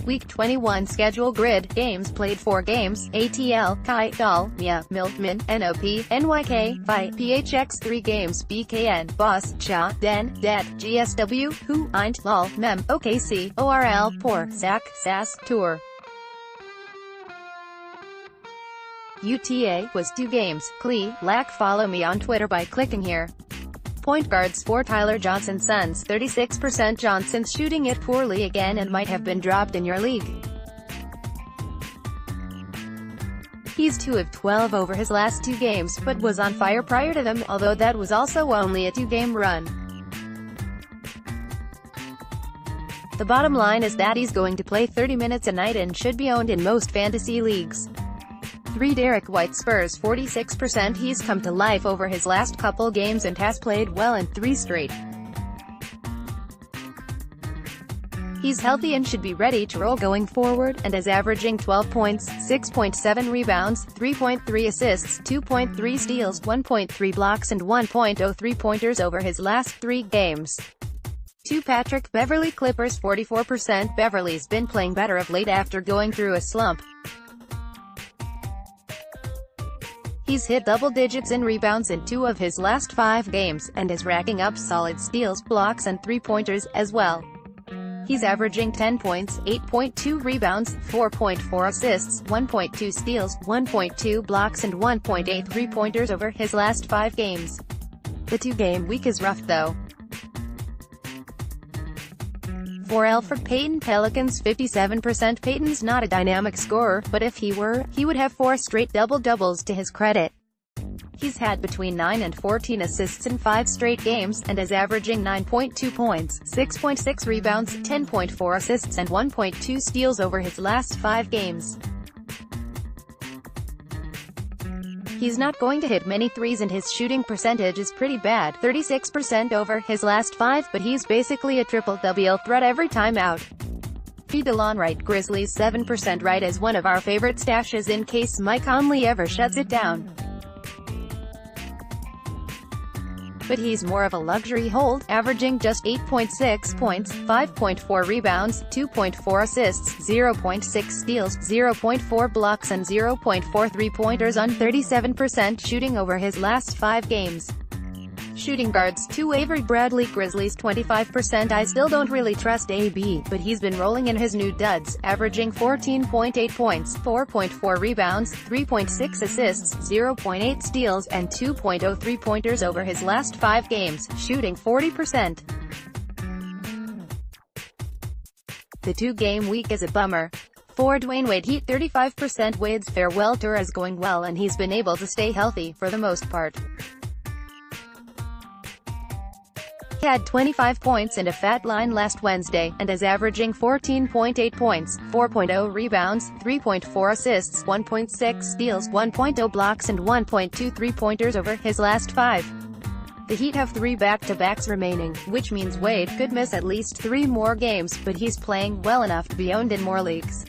Week 21 schedule grid. Games played: 4 games, ATL, Kai, Dal, Mia, Milkman, NOP, NYK, Phi, PHX 3 games, BKN, Boss, Cha, Den, Det, GSW, Who, Eint, LOL, Mem, OKC, ORL, Poor, Sac, SAS, Tour. UTA was 2 games. Clee, Lack. Follow me on Twitter by clicking here. Point guards for Tyler Johnson. Suns 36%. Johnson's shooting it poorly again and might have been dropped in your league. He's 2 of 12 over his last 2 games, but was on fire prior to them, although that was also only a 2-game run. The bottom line is that he's going to play 30 minutes a night and should be owned in most fantasy leagues. 3 Derek White. Spurs 46%. He's come to life over his last couple games and has played well in 3 straight. He's healthy and should be ready to roll going forward, and is averaging 12 points, 6.7 rebounds, 3.3 assists, 2.3 steals, 1.3 blocks and 1.0 pointers over his last 3 games. 2 Patrick Beverley. Clippers 44%. Beverley's been playing better of late after going through a slump. He's hit double digits in rebounds in 2 of his last 5 games, and is racking up solid steals, blocks and 3-pointers, as well. He's averaging 10 points, 8.2 rebounds, 4.4 assists, 1.2 steals, 1.2 blocks and 1.8 3-pointers over his last 5 games. The 2-game week is rough though. For Elfrid Payton. Pelicans 57%. Payton's not a dynamic scorer, but if he were, he would have 4 straight double-doubles to his credit. He's had between 9 and 14 assists in 5 straight games, and is averaging 9.2 points, 6.6 rebounds, 10.4 assists and 1.2 steals over his last 5 games. He's not going to hit many threes and his shooting percentage is pretty bad, 36% over his last 5, but he's basically a triple-double threat every time out. Feed Delon Wright. Grizzlies 7% right as one of our favorite stashes in case Mike Conley ever shuts it down. But he's more of a luxury hold, averaging just 8.6 points, 5.4 rebounds, 2.4 assists, 0.6 steals, 0.4 blocks and 0.4 3-pointers on 37% shooting over his last 5 games. Shooting guards. 2 Avery Bradley. Grizzlies 25%. I still don't really trust AB, but he's been rolling in his new duds, averaging 14.8 points, 4.4 rebounds, 3.6 assists, 0.8 steals, and 2.0 3-pointers over his last 5 games, shooting 40%. The 2-game week is a bummer. For Dwayne Wade. Heat 35%. Wade's farewell tour is going well and he's been able to stay healthy, for the most part. He had 25 points and a fat line last Wednesday, and is averaging 14.8 points, 4.0 rebounds, 3.4 assists, 1.6 steals, 1.0 blocks and 1.2 3-pointers over his last 5. The Heat have 3 back-to-backs remaining, which means Wade could miss at least 3 more games, but he's playing well enough to be owned in more leagues.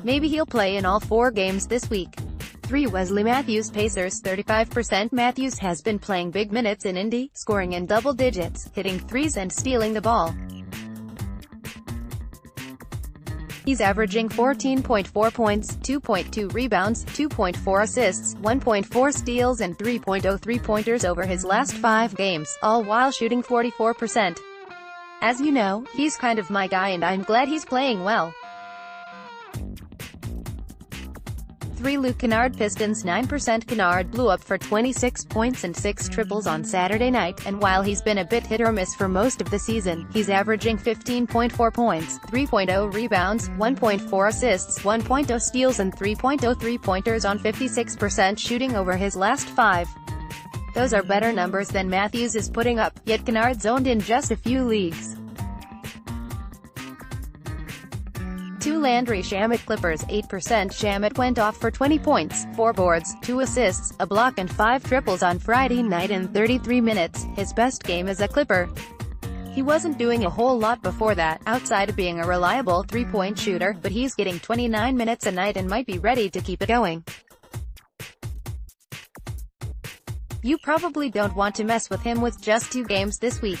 Maybe he'll play in all 4 games this week. 3 Wesley Matthews. Pacers 35%. Matthews has been playing big minutes in Indy, scoring in double digits, hitting threes and stealing the ball. He's averaging 14.4 points, 2.2 rebounds, 2.4 assists, 1.4 steals and 3.0 3-pointers over his last 5 games, all while shooting 44%. As you know, he's kind of my guy and I'm glad he's playing well. 3 Luke Kennard. Pistons 9%. Kennard blew up for 26 points and 6 triples on Saturday night, and while he's been a bit hit or miss for most of the season, he's averaging 15.4 points, 3.0 rebounds, 1.4 assists, 1.0 steals and 3.0 3-pointers on 56% shooting over his last 5. Those are better numbers than Matthews is putting up, yet Kennard's owned in just a few leagues. 2 Landry Shamet. Clippers 8%. Shamet went off for 20 points, 4 boards, 2 assists, a block and 5 triples on Friday night in 33 minutes, his best game as a Clipper. He wasn't doing a whole lot before that, outside of being a reliable 3-point shooter, but he's getting 29 minutes a night and might be ready to keep it going. You probably don't want to mess with him with just 2 games this week.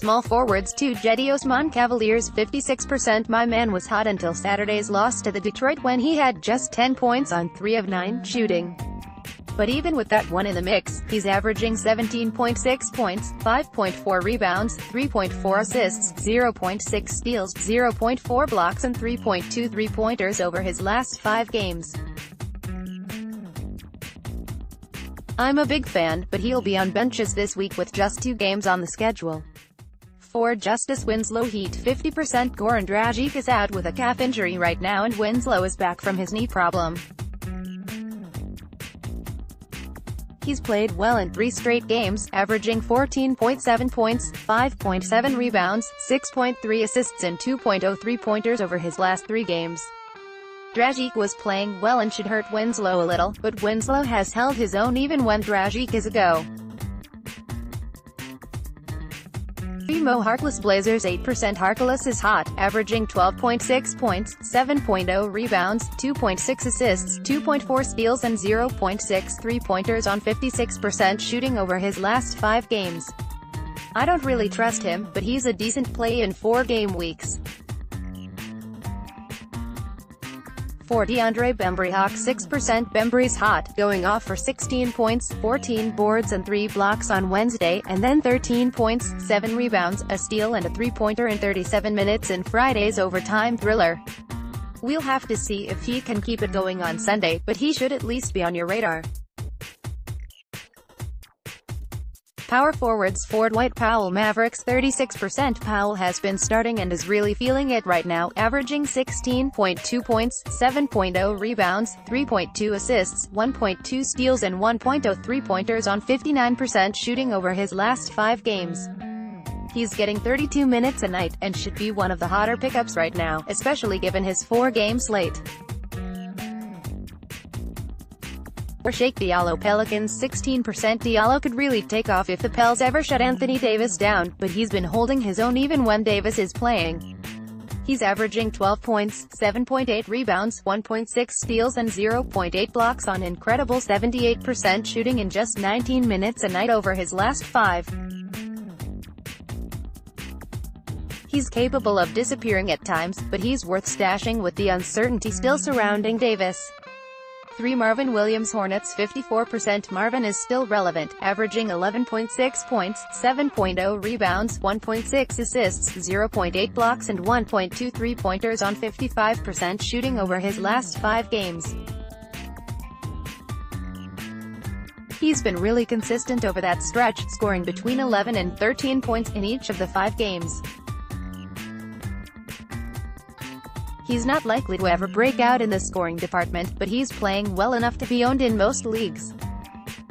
Small forwards 2 Jetty Osman Cavaliers 56%. My man was hot until Saturday's loss to the Detroit when he had just 10 points on 3 of 9 shooting. But even with that one in the mix, he's averaging 17.6 points, 5.4 rebounds, 3.4 assists, 0.6 steals, 0.4 blocks and 3.2 three-pointers over his last 5 games. I'm a big fan, but he'll be on benches this week with just 2 games on the schedule. 4 Justice Winslow Heat 50%. Goran Dragic is out with a calf injury right now and Winslow is back from his knee problem. He's played well in 3 straight games, averaging 14.7 points, 5.7 rebounds, 6.3 assists and 2.0 three-pointers over his last 3 games. Dragic was playing well and should hurt Winslow a little, but Winslow has held his own even when Dragic is a go. Mo Harkless Blazers 8%. Harkless is hot, averaging 12.6 points, 7.0 rebounds, 2.6 assists, 2.4 steals and 0.6 three-pointers on 56% shooting over his last 5 games. I don't really trust him, but he's a decent play in 4 game weeks. 4 DeAndre Bembry Hawks 6%. Bembry's hot, going off for 16 points, 14 boards and 3 blocks on Wednesday, and then 13 points, 7 rebounds, a steal and a three-pointer in 37 minutes in Friday's overtime thriller. We'll have to see if he can keep it going on Sunday, but he should at least be on your radar. Power forwards Ford White Powell Mavericks 36%. Powell has been starting and is really feeling it right now, averaging 16.2 points, 7.0 rebounds, 3.2 assists, 1.2 steals and 1.0 three-pointers on 59% shooting over his last 5 games. He's getting 32 minutes a night, and should be one of the hotter pickups right now, especially given his 4-game slate. Or Shake Diallo Pelicans 16%. Diallo could really take off if the Pels ever shut Anthony Davis down, but he's been holding his own even when Davis is playing. He's averaging 12 points, 7.8 rebounds, 1.6 steals and 0.8 blocks on incredible 78% shooting in just 19 minutes a night over his last 5. He's capable of disappearing at times, but he's worth stashing with the uncertainty still surrounding Davis. 3 Marvin Williams Hornets 54%. Marvin is still relevant, averaging 11.6 points, 7.0 rebounds, 1.6 assists, 0.8 blocks and 1.2 three-pointers on 55% shooting over his last 5 games. He's been really consistent over that stretch, scoring between 11 and 13 points in each of the 5 games. He's not likely to ever break out in the scoring department, but he's playing well enough to be owned in most leagues.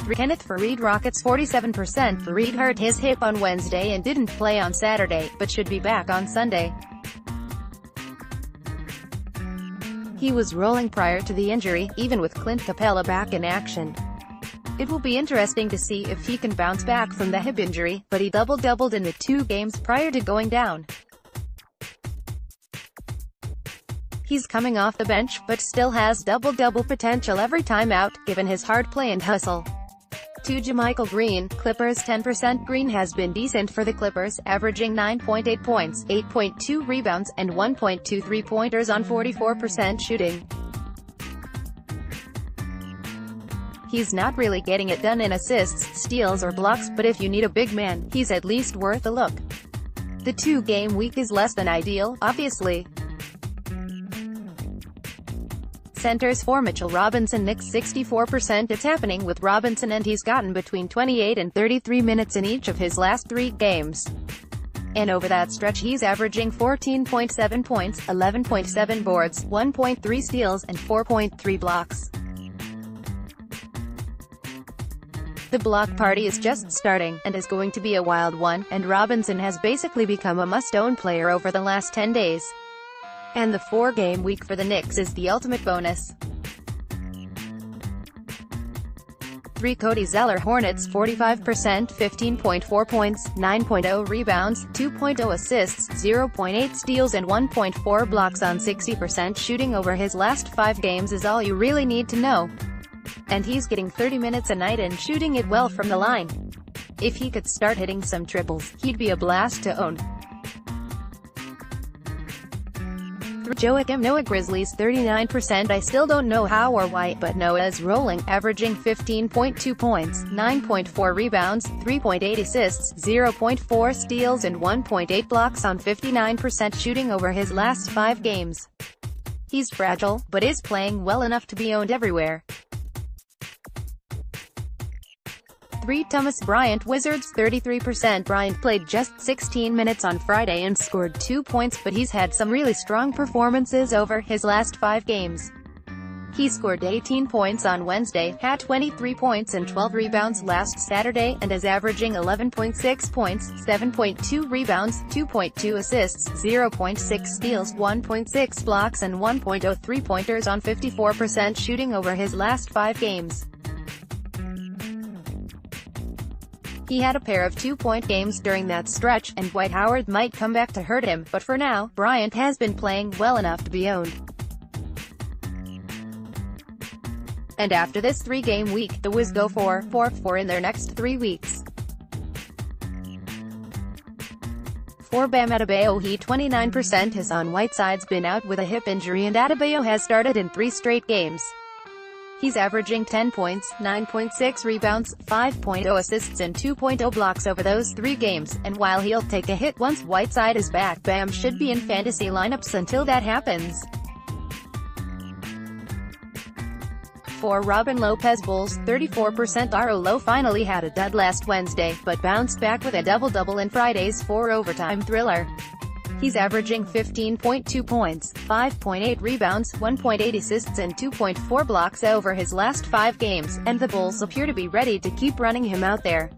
3 Kenneth Faried Rockets 47%. Faried hurt his hip on Wednesday and didn't play on Saturday, but should be back on Sunday. He was rolling prior to the injury, even with Clint Capella back in action. It will be interesting to see if he can bounce back from the hip injury, but he double-doubled in the 2 games prior to going down. He's coming off the bench, but still has double-double potential every time out, given his hard play and hustle. 2 JaMychal Green, Clippers 10%. Green has been decent for the Clippers, averaging 9.8 points, 8.2 rebounds, and 1.2 three-pointers on 44% shooting. He's not really getting it done in assists, steals or blocks, but if you need a big man, he's at least worth a look. The 2-game week is less than ideal, obviously. Centers for Mitchell Robinson Knicks 64%. It's happening with Robinson and he's gotten between 28 and 33 minutes in each of his last 3 games. And over that stretch he's averaging 14.7 points, 11.7 boards, 1.3 steals, and 4.3 blocks. The block party is just starting, and is going to be a wild one, and Robinson has basically become a must-own player over the last 10 days. And the 4-game week for the Knicks is the ultimate bonus. 3 Cody Zeller Hornets 45%. 15.4 points, 9.0 rebounds, 2.0 assists, 0.8 steals and 1.4 blocks on 60% shooting over his last 5 games is all you really need to know. And he's getting 30 minutes a night and shooting it well from the line. If he could start hitting some triples, he'd be a blast to own. Joakim Noah Grizzlies 39%. I still don't know how or why, but Noah is rolling, averaging 15.2 points, 9.4 rebounds, 3.8 assists, 0.4 steals and 1.8 blocks on 59% shooting over his last 5 games. He's fragile, but is playing well enough to be owned everywhere. 3. Thomas Bryant Wizards 33%. Bryant played just 16 minutes on Friday and scored 2 points, but he's had some really strong performances over his last 5 games. He scored 18 points on Wednesday, had 23 points and 12 rebounds last Saturday, and is averaging 11.6 points, 7.2 rebounds, 2.2 assists, 0.6 steals, 1.6 blocks and 1.0 three-pointers on 54% shooting over his last 5 games. He had a pair of 2-point games during that stretch, and Dwight Howard might come back to hurt him, but for now, Bryant has been playing well enough to be owned. And after this 3-game week, the Wiz go 4-4-4 in their next 3 weeks. For Bam Adebayo, he 29%. Hassan Whiteside's been out with a hip injury and Adebayo has started in 3 straight games. He's averaging 10 points, 9.6 rebounds, 5.0 assists and 2.0 blocks over those 3 games, and while he'll take a hit once Whiteside is back, Bam should be in fantasy lineups until that happens. For Robin Lopez Bulls 34%. Low finally had a dud last Wednesday, but bounced back with a double-double in Friday's 4-overtime thriller. He's averaging 15.2 points, 5.8 rebounds, 1.8 assists and 2.4 blocks over his last 5 games, and the Bulls appear to be ready to keep running him out there.